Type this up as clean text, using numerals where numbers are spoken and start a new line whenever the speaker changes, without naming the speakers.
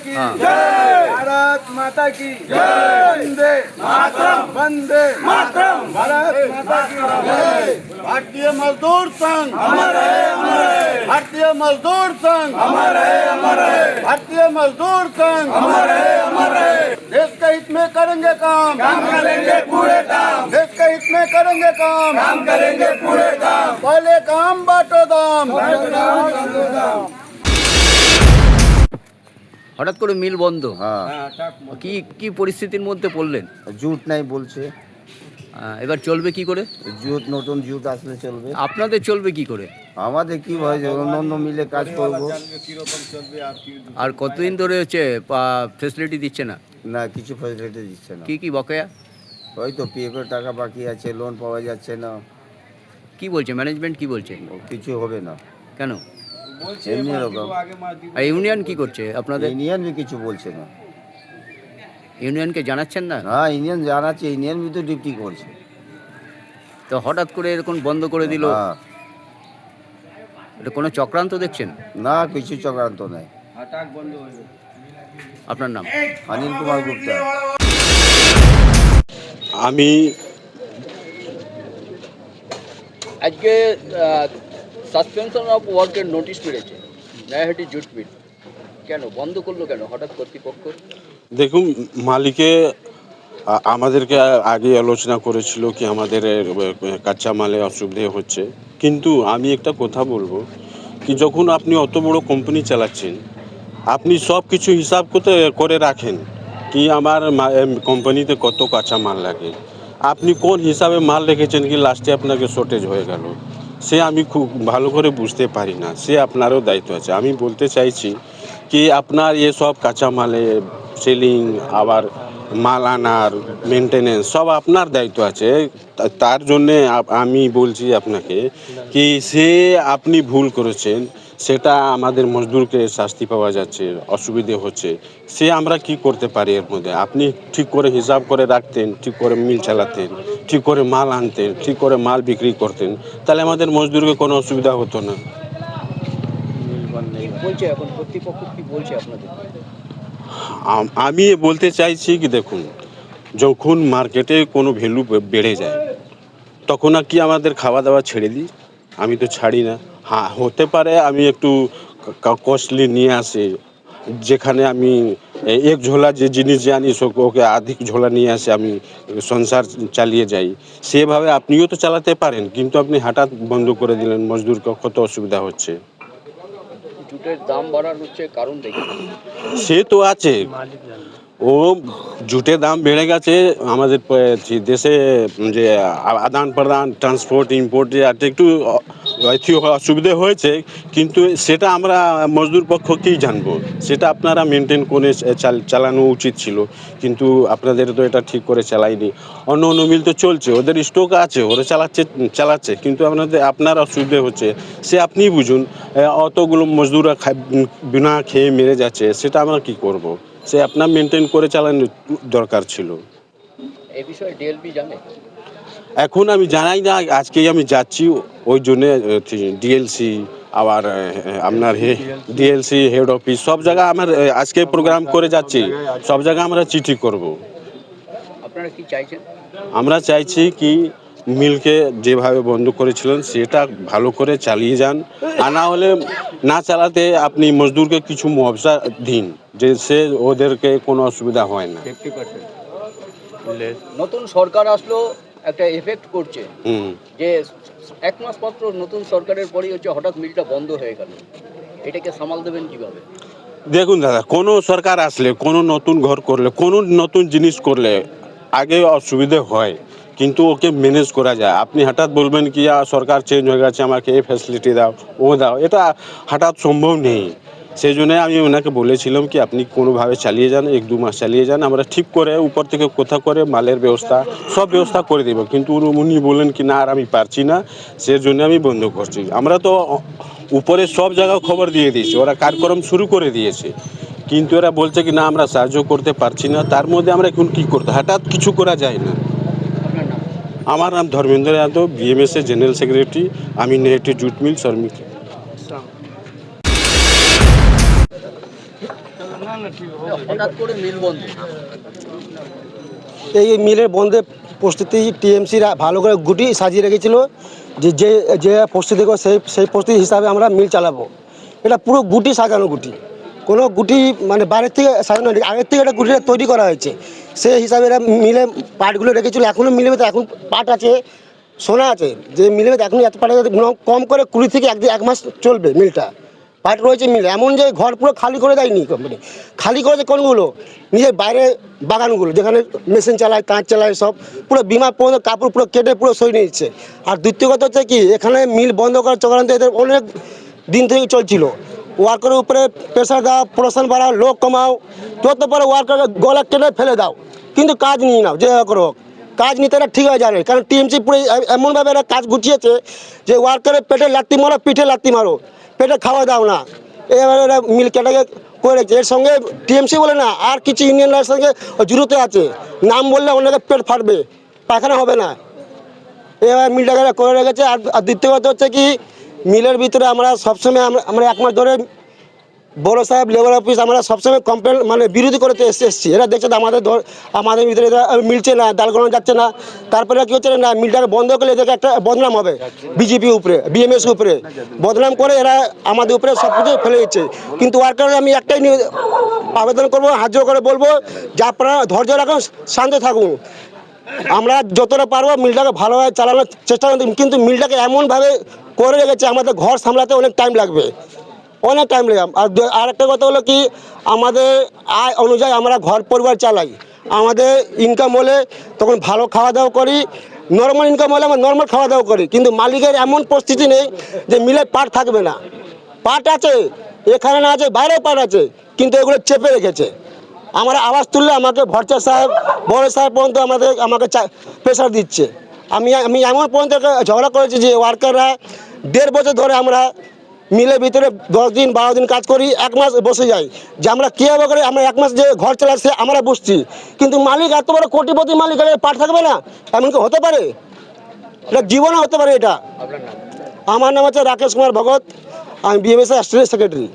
की जय, भारत माता की जय, वंदे मातरम, वंदे मातरम, भारत माता की जय।
भारतीय मजदूर संघ
अमर है, अमर है,
भारतीय मजदूर संघ
अमर है, अमर है,
भारतीय मजदूर संघ
अमर है, अमर है।
देश के हित में करेंगे काम
करेंगे पूरे काम,
देश के हित में करेंगे काम
करेंगे पूरे काम।
पहले काम बाटो दाम
হঠাৎ করে মিল বন্ধ,
হ্যাঁ
কি কি পরিস্থিতির মধ্যে পড়লেন?
জুট নাই বলছে
এবার চলবে কি করে?
জুট নতুন জুট আসলে চলবে
আপনাদের চলবে কি করে?
আমাদের কি হয় যে অন্য অন্য মিলে কাজ করব
আর কতদিন ধরে হচ্ছে ফেসিলিটি দিচ্ছে না?
না কিছু ফ্যাসিলিটি দিচ্ছে না
কি কি বকেয়া?
হয়তো পিএফের টাকা বাকি আছে লোন পাওয়া যাচ্ছে না
কি বলছে ম্যানেজমেন্ট, কি বলছে?
কিছু হবে না
কেন?
এমনি রকম
আর ইউনিয়ন কি করছে আপনাদের?
ইউনিয়ন भी কিছু বলছে না
ইউনিয়নকে জানাচ্ছেন না?
হ্যাঁ ইউনিয়ন জানাচ্ছে ইউনিয়ন भी তো ডিউটি করছে
তো হঠাৎ করে এরকম বন্ধ করে দিল,
হ্যাঁ
এটা কোনো চক্রান্ত দেখছেন?
না কিছু চক্রান্ত নাই
আপনার নাম?
অনিল কুমার গুপ্তা
আমি
আজকে সাসপেনশন অফ ওয়ার্কের নোটিশ পেয়েছে নয়াহাটি জুট মিল, কেন বন্ধ করলো কেন হঠাৎ কর্তৃপক্ষ?
দেখুন, মালিকে আমাদেরকে আগে আলোচনা করেছিল কি আমাদের কাঁচা মালে অসুবিধে হচ্ছে, কিন্তু আমি একটা কথা বলবো কি যখন আপনি অত বড় কোম্পানি চালাচ্ছেন আপনি সব কিছু হিসাব করে রাখেন কি আমার কোম্পানিতে কত কাঁচা মাল লাগে, আপনি কোন হিসাবে মাল রেখেছেন কি লাস্টে আপনাকে শর্টেজ হয়ে গেল, সে আমি খুব ভালো করে বুঝতে পারি না, সে আপনারও দায়িত্ব আছে। আমি বলতে চাইছি কি আপনার এসব কাঁচা মালে সেলিং আবার মাল আনার মেনটেনেন্স সব আপনার দায়িত্ব আছে। তার জন্যে আমি বলছি আপনাকে কি সে আপনি ভুল করেছেন, সেটা আমাদের মজদুরকে শাস্তি পাওয়া যাচ্ছে, অসুবিধে হচ্ছে, সে আমরা কি করতে পারি এর মধ্যে? আপনি ঠিক করে হিসাব করে রাখতেন, ঠিক করে মিল চালাতেন, ঠিক করে মাল আনতেন, ঠিক করে মাল বিক্রি করতেন, তাহলে আমাদের মজদুরকে কোনো অসুবিধা হতো না।
বলছে এখন কর্তৃপক্ষ কি বলছে আপনাদের?
আমি বলতে চাইছি কি দেখুন, যখন মার্কেটে কোনো ভ্যালু বেড়ে যায় তখন আর কি আমাদের খাওয়া দাওয়া ছেড়ে দিই? আমি তো ছাড়ি না। হ্যাঁ, হতে পারে আমি একটু কস্টলি নিয়ে আসি, যেখানে আমি এক ঝোলা যে জিনিস জানি ওকে আধিক ঝোলা নিয়ে আসে আমি সংসার চালিয়ে যাই, সেভাবে আপনিও তো চালাতে পারেন, কিন্তু আপনি হঠাৎ বন্ধ করে দিলেন, মজদুরকে কত অসুবিধা হচ্ছে।
জুটের দাম বাড়ার হচ্ছে কারণ দেখি
সে তো আছে, ও জুটের দাম বেড়ে গেছে, আমাদের দেশে যে আদান প্রদান ট্রান্সপোর্ট ইম্পোর্ট যে একটু অসুবিধে হয়েছে, কিন্তু সেটা আমরা মজদুর পক্ষ কী জানবো, সেটা আপনারা মেনটেন করে চালানো উচিত ছিল, কিন্তু আপনাদের তো এটা ঠিক করে চালায়নি। অন্য অন্য মিল তো চলছে, ওদের স্টক আছে, ওরা চালাচ্ছে, কিন্তু আপনার অসুবিধে হচ্ছে, সে আপনিই বুঝুন। অতগুলো মজদুররা বিনা খেয়ে মেরে যাচ্ছে, সেটা আমরা কি করব? সে আপনার মেনটেন করে চালানোর দরকার ছিল।
এই বিষয়ে ডিএলপি জানে?
এখন আমি জানাই না, আজকেই আমি যাচ্ছি, ওই জন্যে ডিএলসি আবার আপনার ডিএলসি হেড অফিস সব জায়গায় আমার আজকে প্রোগ্রাম করে যাচ্ছি, সব জায়গায় আমরা চিঠি করব।
আপনারা কি চাইছেন?
আমরা চাইছি কি মিলকে যেভাবে বন্ধ করেছিলেন সেটা ভালো করে চালিয়ে যান, আর না হলে না চালাতে আপনি মজদুরকে কিছু মুআবজা দিন, যে সে ওদেরকে কোনো অসুবিধা হয় না।
নতুন সরকার আসলো, একটা এফেক্ট করছে
হুম,
যে এক মাস মাত্র নতুন সরকারের পরেই হচ্ছে হঠাৎ মিলটা বন্ধ হয়ে গেল, এটাকে সামাল দেবেন কিভাবে?
দেখুন দাদা, কোনো সরকার আসলে, কোনো নতুন ঘর করলে, কোনো নতুন জিনিস করলে আগে অসুবিধে হয়, কিন্তু ওকে ম্যানেজ করা যায়। আপনি হঠাৎ বলবেন কি সরকার চেঞ্জ হয়ে গেছে, আমাকে এই ফ্যাসিলিটি দাও, ও দাও, এটা হঠাৎ সম্ভব নেই। সেই জন্য আমি ওনাকে বলেছিলাম কি আপনি কোনোভাবে চালিয়ে যান, 1-2 মাস চালিয়ে যান, আমরা ঠিক করে উপর থেকে কোথা করে মালের ব্যবস্থা সব ব্যবস্থা করে দেবো, কিন্তু উনি বললেন কি না আর আমি পারছি না, সেই জন্য আমি বন্ধ করছি। আমরা তো উপরে সব জায়গায় খবর দিয়ে দিয়েছি, ওরা কার্যক্রম শুরু করে দিয়েছে, কিন্তু এরা বলছে কি না আমরা সাহায্য করতে পারছি না। তার মধ্যে আমরা এখন কী করতে, হঠাৎ কিছু করা যায় না।
আপনার নাম?
আমার নাম ধর্মেন্দ্র যাদব, বিএমএসএ জেনারেল সেক্রেটারি, আমি নয়াহাটি জুট মিল শ্রমিক।
হঠাৎ করে মিল বন্ধ।
এই মিলের বন্ধের প্রস্তুতি টিএমসিরা ভালো করে গুটি সাজিয়ে রেখেছিল, যে যে যে প্রস্তুতি করে সেই প্রস্তুতি হিসাবে আমরা মিল চালাবো। এটা পুরো গুটি সাজানো গুটি, কোনো গুটি মানে বাইরের থেকে সাজানো নেই, আগের থেকে এটা গুটিটা তৈরি করা হয়েছে। সেই হিসাবে এরা মিলে পার্টগুলো রেখেছিল। এখনও মিলের মধ্যে এখন পার্ট আছে, শোনা আছে যে মিলের মধ্যে এখন এত পার্ট কম করে 20 থেকে এক মাস চলবে মিলটা। পার্ট রয়েছে মিলে, এমন যে ঘর পুরো খালি করে দেয়নি কোম্পানি। খালি করেছে কোনগুলো, নিজের বাইরে বাগানগুলো যেখানে মেশিন চালায়, কাঁচ চালায়, সব পুরো বিমা পর্যন্ত কাপড় পুরো কেটে পুরো সই নিচ্ছে। আর দ্বিতীয় কথা হচ্ছে কি, এখানে মিল বন্ধ করার চক্রান্ত এদের অনেক দিন থেকে চলছিল। ওয়ার্কারের উপরে প্রেশার দাও, প্রোডাকশন বাড়াও, লোক কমাও, যত পারে ওয়ার্কারের গলা কেটে ফেলে দাও, কিন্তু কাজ নিয়ে নাও যে করো। কাজ নিতে এরা ঠিক হয়ে জানে, কারণ টিএমসি পুরো এমনভাবে এরা কাজ গুছিয়েছে যে ওয়ার্কারের পেটে লাত্তি মারো, পিঠে লাত্তি মারো, পেটে খাওয়া দাও না। এবারে এরা মিল কেটাকে করে রেখেছে। এর সঙ্গে টিএমসি বলে না, আর কিছু ইউনিয়নের সঙ্গে জুড়তে আছে। নাম বললে অনেকের পেট ফাটবে, পায়খানা হবে না। এবার মিলটাকে এরা করে রেখেছে। আর দ্বিতীয় কথা হচ্ছে কি, মিলের ভিতরে আমরা সবসময় আমরা 1 মাস ধরে বড় সাহেব লেবার অফিস আমরা সবসময় কমপ্লেন মানে বিরোধী করতে এসেছি। এরা দেখছে আমাদের ভিতরে মিলছে না, ডাল গলানো যাচ্ছে না। তারপরে কী হচ্ছে না, মিলটাকে বন্ধ করলে এদেরকে একটা বদনাম হবে বিজেপি উপরে, বিএমএস উপরে বদনাম করে এরা আমাদের উপরে সব কিছু ফেলে দিচ্ছে। কিন্তু ওয়ার্কার আমি একটাই আবেদন করবো, হাত জোড় করে বলবো যে আপনারা ধৈর্য রাখুন, শান্ত থাকুন। আমরা যতটা পারবো মিলটাকে ভালোভাবে চালানোর চেষ্টা করতে, কিন্তু মিলটাকে এমনভাবে করে রেখেছে আমাদের ঘর সামলাতে অনেক টাইম লাগবে, অনেক টাইম লাগে। আর একটা কথা হলো কি, আমাদের আয় অনুযায়ী আমরা ঘর পরিবার চালাই। আমাদের ইনকাম হলে তখন ভালো খাওয়া দাওয়া করি, নর্মাল ইনকাম হলে আমরা নর্মাল খাওয়া দাওয়া করি। কিন্তু মালিকের এমন পরিস্থিতি নেই যে মিলে পাট থাকবে না। পাট আছে, এখানে না আছে, বাইরেও পাট আছে, কিন্তু এগুলো চেপে রেখেছে। আমরা আওয়াজ তুললে আমাকে ভরচা সাহেব, বড় সাহেব পর্যন্ত আমাকে প্রেশার দিচ্ছে। আমি এমন পর্যন্ত ঝগড়া করেছি যে ওয়ার্কাররা 1.5 বছর ধরে আমরা মিলের ভিতরে 10 দিন 12 দিন কাজ করি, 1 মাস বসে যাই যে আমরা কীভাবে করে আমরা 1 মাস যে ঘর চালাচ্ছি আমরা বুঝছি। কিন্তু মালিক এত বড় কোটিপতি মালিক, পাট থাকবে না, এমন কি হতে পারে? এটা জীবনে হতে পারে এটা। আমার নাম হচ্ছে রাকেশ কুমার ভগত, আমি বিএমএস অ্যাসিস্ট্যান্ট সেক্রেটারি।